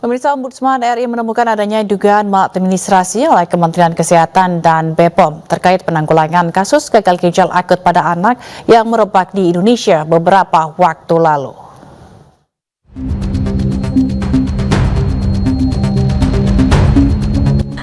Pemirsa, Ombudsman RI menemukan adanya dugaan maladministrasi oleh Kementerian Kesehatan dan BPOM terkait penanggulangan kasus gagal ginjal akut pada anak yang merebak di Indonesia beberapa waktu lalu.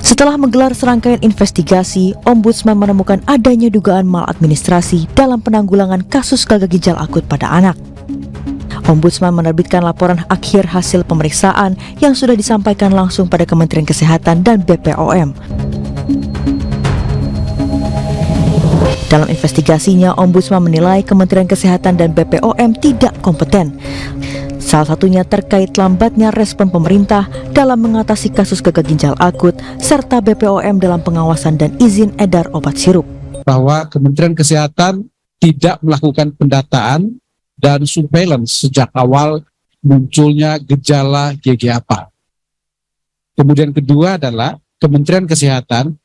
Setelah menggelar serangkaian investigasi, Ombudsman menemukan adanya dugaan maladministrasi dalam penanggulangan kasus gagal ginjal akut pada anak. Ombudsman menerbitkan laporan akhir hasil pemeriksaan yang sudah disampaikan langsung pada Kementerian Kesehatan dan BPOM. Dalam investigasinya, Ombudsman menilai Kementerian Kesehatan dan BPOM tidak kompeten. Salah satunya terkait lambatnya respon pemerintah dalam mengatasi kasus gagal ginjal akut serta BPOM dalam pengawasan dan izin edar obat sirup. Bahwa Kementerian Kesehatan tidak melakukan pendataan dan surveillance sejak awal munculnya gejala GGAPA. Kemudian kedua adalah Kementerian Kesehatan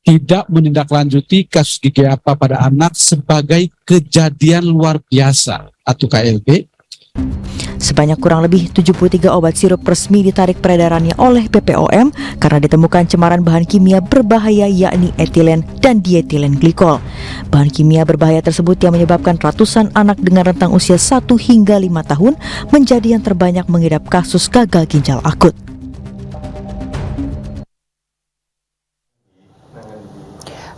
tidak menindaklanjuti kasus GGAPA pada anak sebagai kejadian luar biasa atau KLB. Sebanyak kurang lebih 73 obat sirup resmi ditarik peredarannya oleh BPOM karena ditemukan cemaran bahan kimia berbahaya yakni etilen dan dietilen glikol. Bahan kimia berbahaya tersebut yang menyebabkan ratusan anak dengan rentang usia 1 hingga 5 tahun menjadi yang terbanyak mengidap kasus gagal ginjal akut.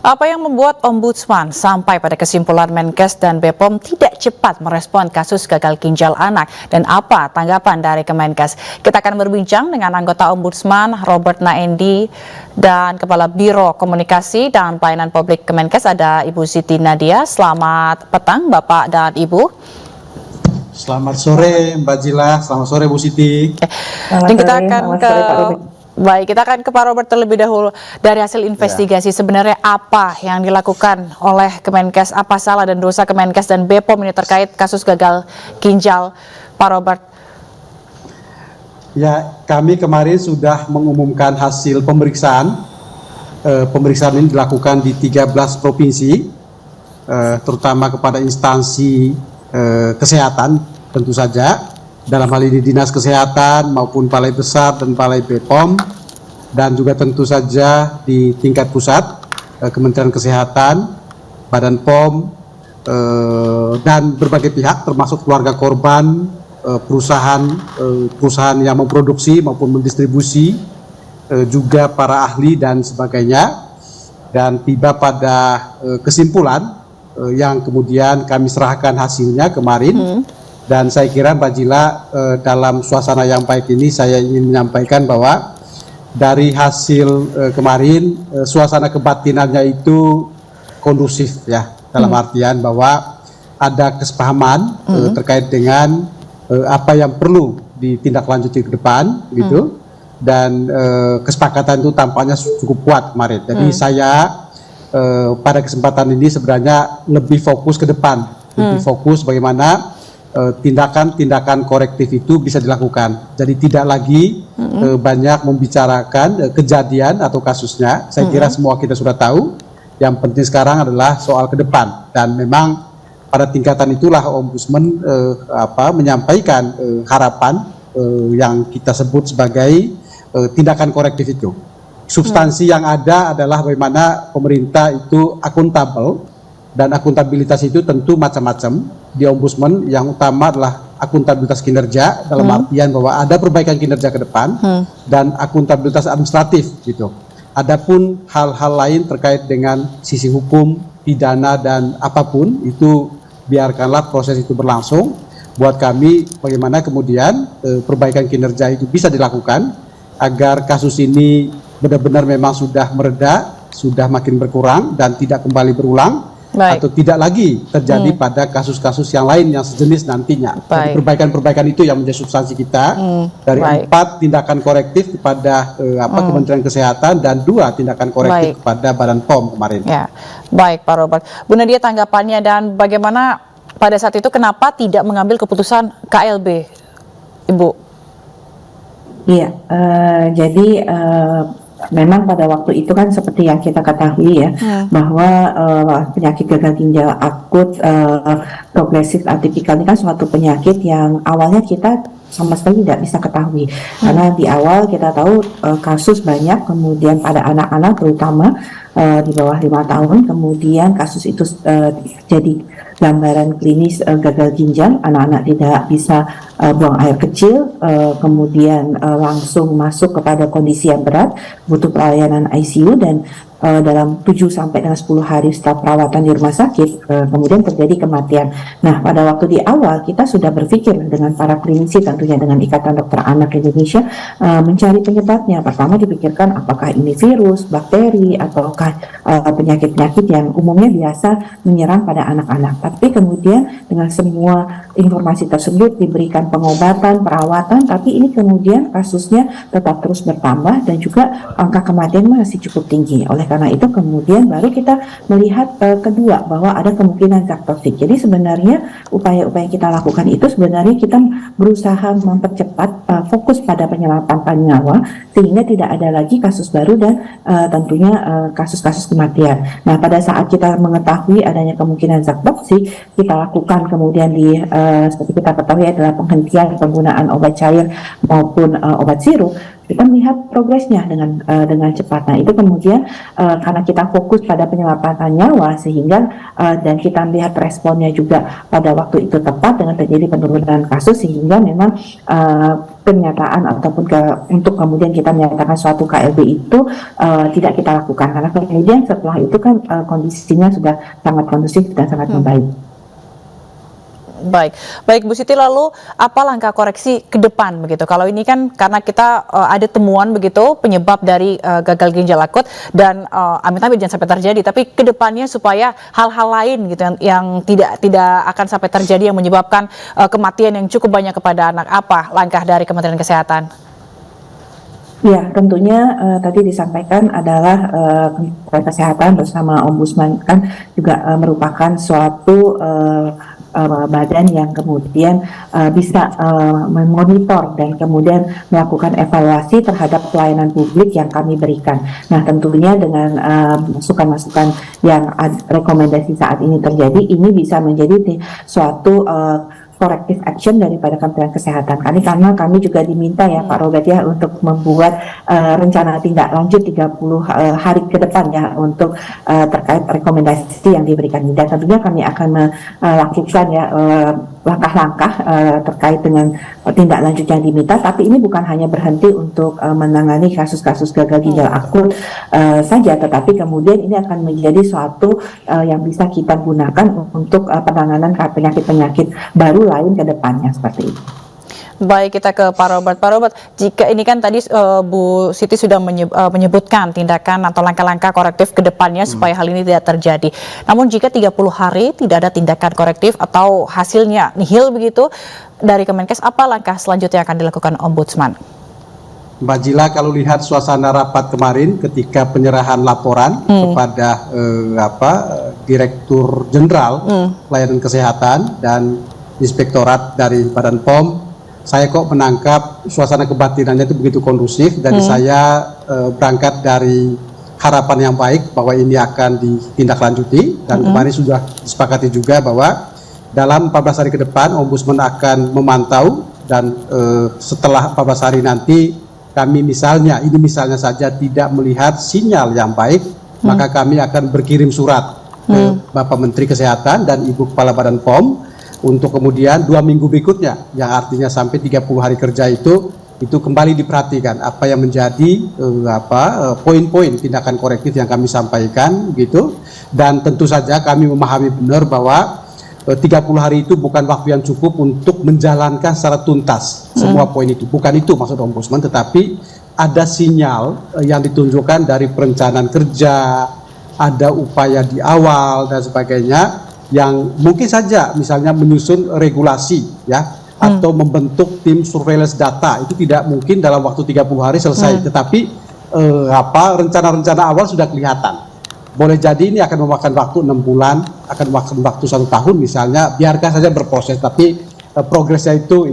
Apa yang membuat Ombudsman sampai pada kesimpulan Menkes dan BPOM tidak cepat merespon kasus gagal ginjal anak, dan apa tanggapan dari Kemenkes? Kita akan berbincang dengan anggota Ombudsman Robert Naendi dan Kepala Biro Komunikasi dan Pelayanan Publik Kemenkes ada Ibu Siti Nadia. Selamat petang Bapak dan Ibu. Selamat sore Mbak Jila, selamat sore Bu Siti. Dan kita akan kita akan ke Pak Robert terlebih dahulu. Dari hasil investigasi, sebenarnya apa yang dilakukan oleh Kemenkes? Apa salah dan dosa Kemenkes dan BPOM ini terkait kasus gagal ginjal, Pak Robert? Ya, kami kemarin sudah mengumumkan hasil pemeriksaan. Pemeriksaan ini dilakukan di 13 provinsi, terutama kepada instansi kesehatan tentu saja. Dalam hal ini Dinas Kesehatan maupun Balai Besar dan Balai BPOM, dan juga tentu saja di tingkat pusat Kementerian Kesehatan, Badan POM, dan berbagai pihak termasuk keluarga korban, perusahaan yang memproduksi maupun mendistribusi, juga para ahli dan sebagainya, dan tiba pada kesimpulan yang kemudian kami serahkan hasilnya kemarin. Dan saya kira Mbak Jila, dalam suasana yang baik ini saya ingin menyampaikan bahwa dari hasil kemarin suasana kebatinannya itu kondusif ya, dalam artian bahwa ada kesepahaman terkait dengan apa yang perlu ditindaklanjuti ke depan gitu, dan kesepakatan itu tampaknya cukup kuat kemarin. Jadi saya pada kesempatan ini sebenarnya lebih fokus ke depan, lebih fokus bagaimana tindakan-tindakan korektif itu bisa dilakukan. Jadi tidak lagi banyak membicarakan kejadian atau kasusnya. Saya kira semua kita sudah tahu. Yang penting sekarang adalah soal ke depan. Dan memang pada tingkatan itulah Ombudsman menyampaikan harapan yang kita sebut sebagai tindakan korektif itu. Substansi yang ada adalah bagaimana pemerintah itu akuntabel, dan akuntabilitas itu tentu macam-macam. Di Ombudsman yang utama adalah akuntabilitas kinerja, dalam artian bahwa ada perbaikan kinerja ke depan, dan akuntabilitas administratif gitu. Adapun hal-hal lain terkait dengan sisi hukum, pidana dan apapun itu biarkanlah proses itu berlangsung. Buat kami bagaimana kemudian perbaikan kinerja itu bisa dilakukan agar kasus ini benar-benar memang sudah mereda, sudah makin berkurang dan tidak kembali berulang. Atau tidak lagi terjadi pada kasus-kasus yang lain yang sejenis nantinya. Jadi perbaikan-perbaikan itu yang menjadi substansi kita dari 4 tindakan korektif kepada Kementerian Kesehatan dan 2 tindakan korektif kepada Badan POM kemarin. Ya, baik Pak Robert. Bu Nadia, tanggapannya dan bagaimana pada saat itu kenapa tidak mengambil keputusan KLB, Ibu? Iya, jadi memang pada waktu itu kan seperti yang kita ketahui ya, bahwa penyakit gagal ginjal akut progresif atipikal ini kan suatu penyakit yang awalnya kita sama sekali tidak bisa ketahui karena di awal kita tahu kasus banyak, kemudian pada anak-anak terutama di bawah 5 tahun, kemudian kasus itu jadi gambaran klinis gagal ginjal, anak-anak tidak bisa buang air kecil, kemudian langsung masuk kepada kondisi yang berat, butuh pelayanan ICU, dan dalam 7 sampai dengan 10 hari setelah perawatan di rumah sakit kemudian terjadi kematian. Nah, pada waktu di awal kita sudah berpikir dengan para klinisi, tentunya dengan Ikatan Dokter Anak Indonesia, mencari penyebabnya. Pertama dipikirkan apakah ini virus, bakteri, ataukah penyakit-penyakit yang umumnya biasa menyerang pada anak-anak. Tapi kemudian dengan semua informasi tersebut diberikan pengobatan, perawatan, tapi ini kemudian kasusnya tetap terus bertambah dan juga angka kematian masih cukup tinggi. Oleh karena itu kemudian baru kita melihat kedua bahwa ada kemungkinan zat toksik. Jadi sebenarnya upaya-upaya kita lakukan itu sebenarnya kita berusaha mempercepat fokus pada penyelamatan nyawa sehingga tidak ada lagi kasus baru dan tentunya kasus-kasus kematian. Nah, pada saat kita mengetahui adanya kemungkinan zat toksik, kita lakukan kemudian seperti kita ketahui adalah penghentian penggunaan obat cair maupun obat sirup. Kita melihat progresnya dengan cepat. Nah, itu kemudian karena kita fokus pada penyelamatan nyawa sehingga dan kita melihat responnya juga pada waktu itu tepat dengan terjadi penurunan kasus, sehingga memang pernyataan ataupun untuk kemudian kita menyatakan suatu KLB itu tidak kita lakukan karena kemudian setelah itu kan kondisinya sudah sangat kondusif dan sangat membaik. Baik Bu Siti, lalu apa langkah koreksi ke depan begitu? Kalau ini kan karena kita ada temuan begitu penyebab dari gagal ginjal akut dan amit-amit jangan sampai terjadi, tapi ke depannya supaya hal-hal lain gitu yang tidak akan sampai terjadi yang menyebabkan kematian yang cukup banyak kepada anak, apa langkah dari Kementerian Kesehatan? Ya, tentunya tadi disampaikan adalah Kementerian Kesehatan bersama Ombudsman kan juga merupakan suatu badan yang kemudian bisa memonitor dan kemudian melakukan evaluasi terhadap pelayanan publik yang kami berikan. Nah, tentunya dengan masukan-masukan yang rekomendasi saat ini terjadi, ini bisa menjadi suatu corrective action daripada Kementerian Kesehatan. Karena kami juga diminta ya Pak Robert ya untuk membuat rencana tindak lanjut 30 hari ke depan ya untuk terkait rekomendasi yang diberikan. Dan tentunya kami akan melakukan ya langkah-langkah terkait dengan tindak lanjut yang diminta, tapi ini bukan hanya berhenti untuk menangani kasus-kasus gagal ginjal akut saja, tetapi kemudian ini akan menjadi suatu yang bisa kita gunakan untuk penanganan penyakit-penyakit baru lain ke depannya seperti itu. Baik, kita ke Pak Robert. Pak Robert, jika ini kan tadi Bu Siti sudah menyebutkan tindakan atau langkah-langkah korektif ke depannya supaya hal ini tidak terjadi. Namun jika 30 hari tidak ada tindakan korektif atau hasilnya nihil begitu dari Kemenkes, apa langkah selanjutnya akan dilakukan Ombudsman? Mbak Jila, kalau lihat suasana rapat kemarin ketika penyerahan laporan kepada Direktur Jenderal Pelayanan Kesehatan dan Inspektorat dari Badan POM, saya kok menangkap suasana kebatinannya itu begitu kondusif dan saya berangkat dari harapan yang baik bahwa ini akan ditindaklanjuti dan kemarin sudah disepakati juga bahwa dalam 14 hari ke depan Ombudsman akan memantau dan setelah 14 hari nanti kami misalnya saja tidak melihat sinyal yang baik, maka kami akan berkirim surat ke Bapak Menteri Kesehatan dan Ibu Kepala Badan POM untuk kemudian 2 minggu berikutnya, yang artinya sampai 30 hari kerja itu kembali diperhatikan apa yang menjadi poin-poin tindakan korektif yang kami sampaikan gitu. Dan tentu saja kami memahami benar bahwa 30 hari itu bukan waktu yang cukup untuk menjalankan secara tuntas semua poin itu. Bukan itu maksud Ombudsman, tetapi ada sinyal yang ditunjukkan dari perencanaan kerja, ada upaya di awal dan sebagainya yang mungkin saja misalnya menyusun regulasi ya atau membentuk tim surveillance data, itu tidak mungkin dalam waktu 30 hari selesai, tetapi rencana-rencana awal sudah kelihatan. Boleh jadi ini akan memakan waktu 6 bulan, akan memakan waktu 1 tahun misalnya, biarkan saja berproses, tapi progresnya itu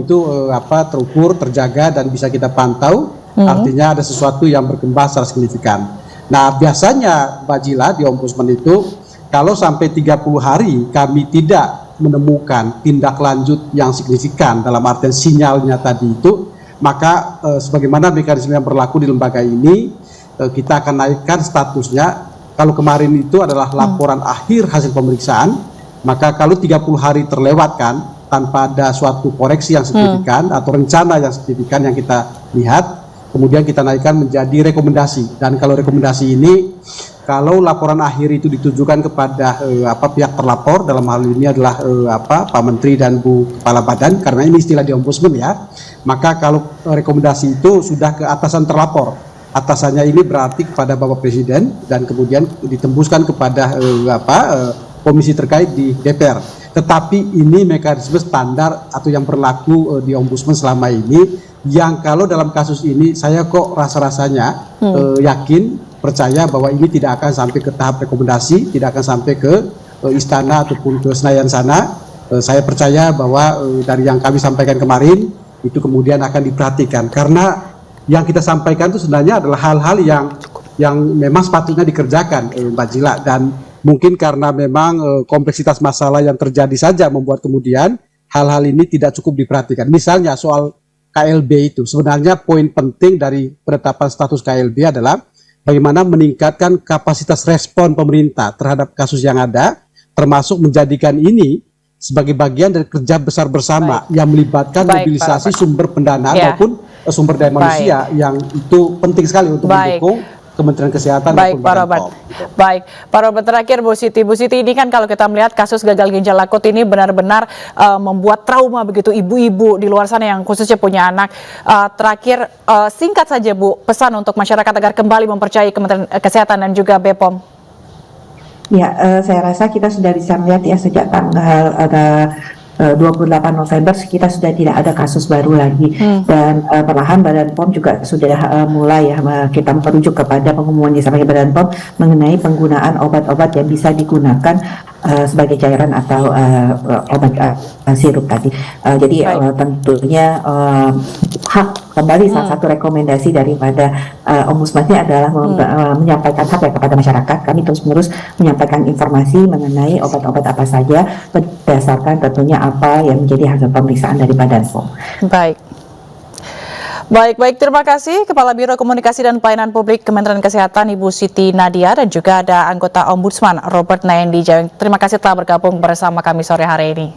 terukur, terjaga dan bisa kita pantau, artinya ada sesuatu yang berkembang secara signifikan. Nah, biasanya Mbak Jila di Ombudsman itu kalau sampai 30 hari kami tidak menemukan tindak lanjut yang signifikan dalam artian sinyalnya tadi itu, maka sebagaimana mekanisme yang berlaku di lembaga ini, kita akan naikkan statusnya. Kalau kemarin itu adalah laporan akhir hasil pemeriksaan, maka kalau 30 hari terlewatkan tanpa ada suatu koreksi yang signifikan atau rencana yang signifikan yang kita lihat, kemudian kita naikkan menjadi rekomendasi. Dan kalau rekomendasi ini, kalau laporan akhir itu ditujukan kepada pihak terlapor, dalam hal ini adalah Pak Menteri dan Bu Kepala Badan, karena ini istilah di Ombudsman ya, maka kalau rekomendasi itu sudah ke atasan terlapor, atasannya ini berarti kepada Bapak Presiden dan kemudian ditembuskan kepada komisi terkait di DPR. Tetapi ini mekanisme standar atau yang berlaku di Ombudsman selama ini, yang kalau dalam kasus ini saya kok rasa-rasanya yakin, percaya bahwa ini tidak akan sampai ke tahap rekomendasi, tidak akan sampai ke istana ataupun ke Senayan sana. Saya percaya bahwa dari yang kami sampaikan kemarin itu kemudian akan diperhatikan, karena yang kita sampaikan itu sebenarnya adalah hal-hal yang memang sepatutnya dikerjakan, Mbak Jila, dan mungkin karena memang kompleksitas masalah yang terjadi saja membuat kemudian hal-hal ini tidak cukup diperhatikan. Misalnya soal KLB itu, sebenarnya poin penting dari penetapan status KLB adalah bagaimana meningkatkan kapasitas respon pemerintah terhadap kasus yang ada, termasuk menjadikan ini sebagai bagian dari kerja besar bersama yang melibatkan mobilisasi sumber pendanaan maupun sumber daya manusia yang itu penting sekali untuk mendukung Kementerian Kesehatan. Baik, Pak Robert. Baik, Pak Robert, terakhir Bu Siti. Bu Siti, ini kan kalau kita melihat kasus gagal ginjal akut ini benar-benar membuat trauma begitu ibu-ibu di luar sana yang khususnya punya anak. Terakhir, singkat saja Bu, pesan untuk masyarakat agar kembali mempercayai Kementerian Kesehatan dan juga BPOM. Ya, saya rasa kita sudah bisa melihat ya sejak tanggal 28 November kita sudah tidak ada kasus baru lagi, dan perlahan Badan POM juga sudah mulai ya kita merujuk kepada pengumuman yang disampaikan Badan POM mengenai penggunaan obat-obat yang bisa digunakan sebagai cairan atau obat sirup tadi. Jadi tentunya hak kembali salah satu rekomendasi daripada Ombudsman ini adalah menyampaikan hak ya kepada masyarakat. Kami terus-menerus menyampaikan informasi mengenai obat-obat apa saja berdasarkan tentunya apa yang menjadi hasil pemeriksaan dari Badan POM. Baik, terima kasih Kepala Biro Komunikasi dan Pelayanan Publik Kementerian Kesehatan Ibu Siti Nadia, dan juga ada anggota Ombudsman Robert Naendi Jaweng. Terima kasih telah bergabung bersama kami sore hari ini.